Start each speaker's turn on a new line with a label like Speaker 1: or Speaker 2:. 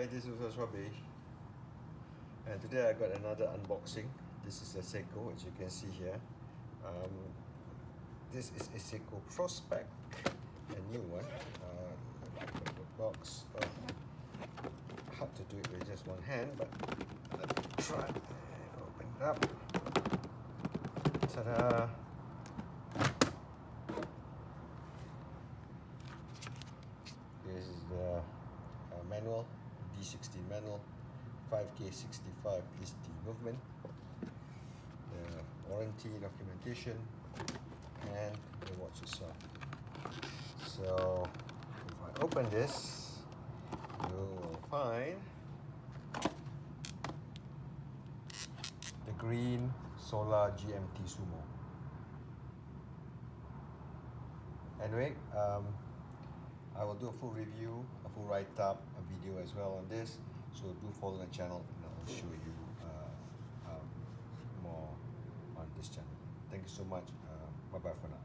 Speaker 1: Hi, this is Prospex, and today I got another unboxing. This is a Seiko, as you can see here. This is a Seiko Prospex, a new one. Open the box. Hard to do it with just one hand, but let me try. Open it up. Ta-da! This is the manual, D60 manual, 5K65 is the movement, the warranty documentation, and the watch itself. So if I open this, you will find the green solar GMT Sumo. Anyway, I will do a full review, a full write-up, a video as well on this. So do follow the channel and I'll show you more on this channel. Thank you so much. Bye-bye for now.